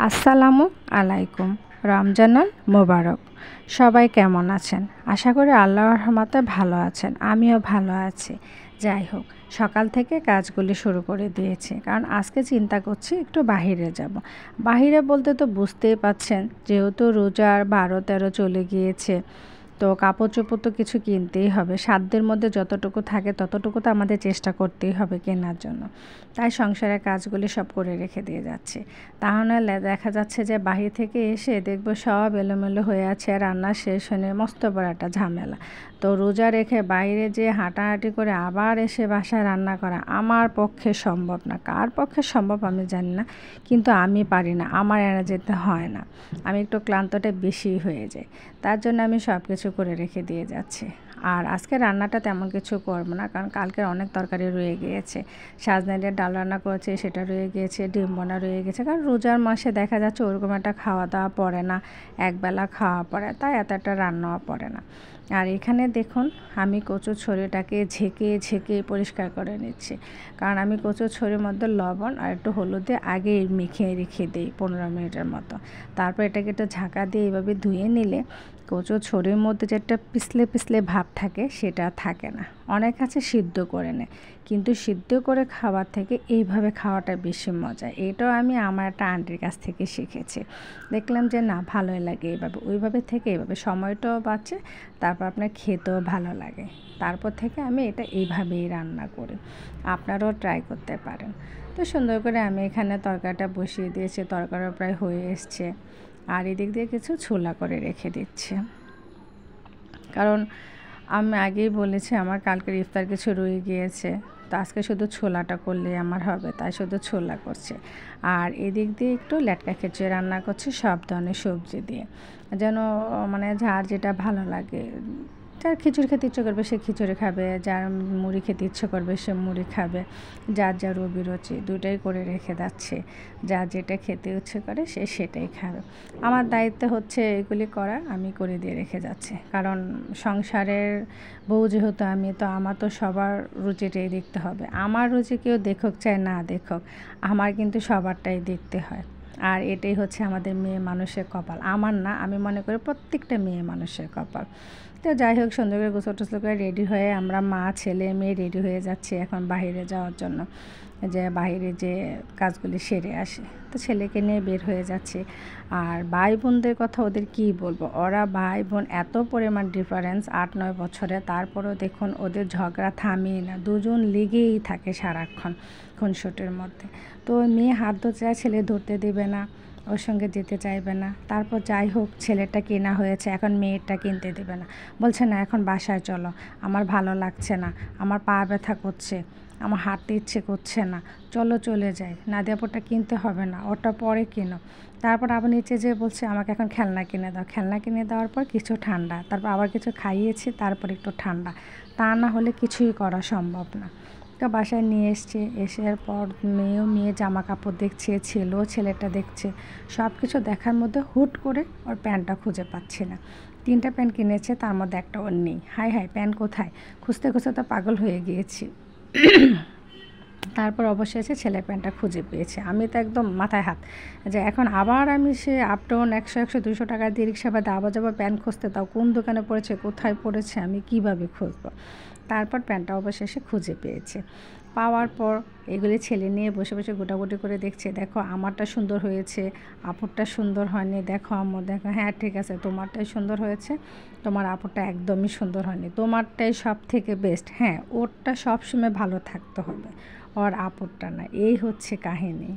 আসসালামু আলাইকুম। রমজানুল মোবারক। সবাই কেমন আছেন? আশা করি আল্লাহর রহমতে ভালো আছেন। আমিও ভালো আছি। যাই হোক, সকাল থেকে কাজগুলি শুরু করে দিয়েছি, কারণ আজকে চিন্তা করছি একটু বাহিরে যাব। বাহিরে বলতে তো বুঝতেই পাচ্ছেন, যেহেতু রোজার 12-13 চলে গিয়েছে, তো কাপড় চোপড় তো কিছু কিনতেই হবে। সাধ্যের মধ্যে যতটুকু থাকে ততটুকু তো আমাদের চেষ্টা করতেই হবে কেনার জন্য। তাই সংসারের কাজগুলি সব করে রেখে দিয়ে যাচ্ছি। তাহলে দেখা যাচ্ছে যে বাহির থেকে এসে দেখবো সব এলোমেলো হয়ে আছে, রান্না শেষ হয়ে মস্ত বড় একটা ঝামেলা। তো রোজা রেখে বাইরে যে হাঁটাহাঁটি করে আবার এসে বাসায় রান্না করা আমার পক্ষে সম্ভব না। কার পক্ষে সম্ভব আমি জানি না, কিন্তু আমি পারি না, আমার এড়া যেতে হয় না। আমি একটু ক্লান্তটা বেশি হয়ে যায়, তার জন্য আমি সব কিছু করে রেখে দিয়ে যাচ্ছি। আর আজকে রান্নাটা তেমন কিছু করবো না, কারণ কালকের অনেক তরকারি রয়ে গিয়েছে। সাজনা দিয়ে ডাল রান্না করেছে, সেটা রয়ে গিয়েছে, ডিম বোনা রয়ে গেছে। কারণ রোজার মাসে দেখা যাচ্ছে ওরকম একটা খাওয়া দাওয়া পড়ে না, একবেলা খাওয়া পড়ে, তাই এত একটা রান্নাও পড়ে না। আর এখানে দেখুন, আমি কচুর ছড়িটাকে ঝেঁকে ঝেঁকে পরিষ্কার করে নিচ্ছি, কারণ আমি কচুর ছড়ির মধ্যে লবণ আর একটু হলুদ দিয়ে আগে মেখে রেখে দিই 15 মিনিটের মতো। তারপর এটাকে একটু ঝাঁকা দিয়ে এইভাবে ধুয়ে নিলে কচুর ছড়ির মধ্যে যে একটা পিছলে পিছলে ভাব থাকে সেটা থাকে না। অনেক আছে সিদ্ধ করে নেয়, কিন্তু সিদ্ধ করে খাওয়ার থেকে এইভাবে খাওয়াটা বেশি মজা। এটাও আমি আমার একটা আন্টির কাছ থেকে শিখেছি। দেখলাম যে না, ভালোই লাগে এইভাবে। ওইভাবে থেকে এইভাবে সময়টাও বাঁচে, তারপর আপনার খেতেও ভালো লাগে। তারপর থেকে আমি এটা এইভাবেই রান্না করি। আপনারাও ট্রাই করতে পারেন। তো সুন্দর করে আমি এখানে তরকারিটা বসিয়ে দিয়েছি, তরকারিও প্রায় হয়ে এসছে। আর এদিক দিয়ে কিছু ছোলা করে রেখে দিচ্ছি, কারণ আমি আগেই বলেছি আমার কালকের ইফতার কিছু রয়ে গিয়েছে, তো আজকে শুধু ছোলাটা করলেই আমার হবে, তাই শুধু ছোলা করছে। আর এদিক দিয়ে একটু লেটকা খিচুড়ি রান্না করছি সব ধরনের সবজি দিয়ে, যেন মানে যার যেটা ভালো লাগে। যার খিচুড়ি খেতে ইচ্ছে করবে সে খিচুড়ি খাবে, যার মুড়ি খেতে ইচ্ছে করবে সে মুড়ি খাবে, যার যার অভিরুচি দুটাই করে রেখে যাচ্ছে। যার যেটা খেতে ইচ্ছে করে সে সেটাই খাবে। আমার দায়িত্ব হচ্ছে এগুলি করা, আমি করে দিয়ে রেখে যাচ্ছি, কারণ সংসারের বউ যেহেতু আমি, তো আমার তো সবার রুচিটাই দেখতে হবে। আমার রুচি কেউ দেখুক চাই না দেখুক, আমার কিন্তু সবারটাই দেখতে হয়। আর এটাই হচ্ছে আমাদের মেয়ে মানুষের কপাল। আমার না, আমি মনে করি প্রত্যেকটা মেয়ে মানুষের কপাল। তো যাই হোক, সুন্দর করে গোসল টোসল করে রেডি হয়ে আমরা মা ছেলে মেয়ে রেডি হয়ে যাচ্ছি এখন বাইরে যাওয়ার জন্য, যে বাইরে যে কাজগুলি সেরে আসে। তো ছেলেকে নিয়ে বের হয়ে যাচ্ছে। আর ভাই বোনদের কথা ওদের কী বলবো, ওরা ভাই বোন এত পরিমাণ ডিফারেন্স 8-9 বছরে, তারপরেও দেখুন ওদের ঝগড়া থামিয়ে না, দুজন লেগেই থাকে সারাক্ষণ খুনসুটির মধ্যে। তো মেয়ে হাত ধরতে চায়, ছেলে ধরতে দেবে না, ওর সঙ্গে যেতে চাইবে না। তারপর যাই হোক, ছেলেটা কেনা হয়েছে, এখন মেয়েরটা কিনতে দেবে না, বলছে না এখন বাসায় চলো, আমার ভালো লাগছে না, আমার পা ব্যথা করছে, আমার হাঁটতে ইচ্ছে করছে না, চলো চলে যাই, নাদিয়াপুরটা কিনতে হবে না, ওটা পরে কিনো। তারপর আবার নিচে যেয়ে বলছে আমাকে এখন খেলনা কিনে দাও। খেলনা কিনে দেওয়ার পর কিছু ঠান্ডা, তারপর আবার কিছু খাইয়েছি, তারপর একটু ঠান্ডা। তা না হলে কিছুই করা সম্ভব না। তো বাসায় নিয়ে এসছে, এসার পর মেয়ে জামা কাপড় দেখছে, ছেলেও ছেলেটা দেখছে। সব কিছু দেখার মধ্যে হুট করে ওর প্যান্টটা খুঁজে পাচ্ছি না। 3টা প্যান্ট কিনেছে, তার মধ্যে একটা ওর নেই। হায় হায়, প্যান্ট কোথায়, খুঁজতে খুঁজতে তো পাগল হয়ে গিয়েছি। তারপর অবশেষে ছেলের প্যান্টটা খুঁজে পেয়েছে। আমি তো একদম মাথায় হাত, যে এখন আবার আমি সে আপ ডাউন 100-200 টাকা দিয়ে রিক্সা বাদে আবার যাবো প্যান্ট খুঁজতে, তাও কোন দোকানে পড়েছে, কোথায় পড়েছে, আমি কিভাবে খুঁজবো। তারপর প্যান্টটা অবশেষে খুঁজে পেয়েছে। পাওয়ার পর এগুলি ছেলে নিয়ে বসে বসে গোটাগুটি করে দেখছে, দেখো আমারটা সুন্দর হয়েছে, আপুরটা সুন্দর হয়নি, দেখো আম্মু দেখো, হ্যাঁ ঠিক আছে তোমারটাই সুন্দর হয়েছে, তোমার আপুরটা একদমই সুন্দর হয়নি, তোমারটাই সব থেকে বেস্ট, হ্যাঁ ওরটা সবসময় ভালো থাকতে হবে, ওর আপুরটা না। এই হচ্ছে কাহিনী।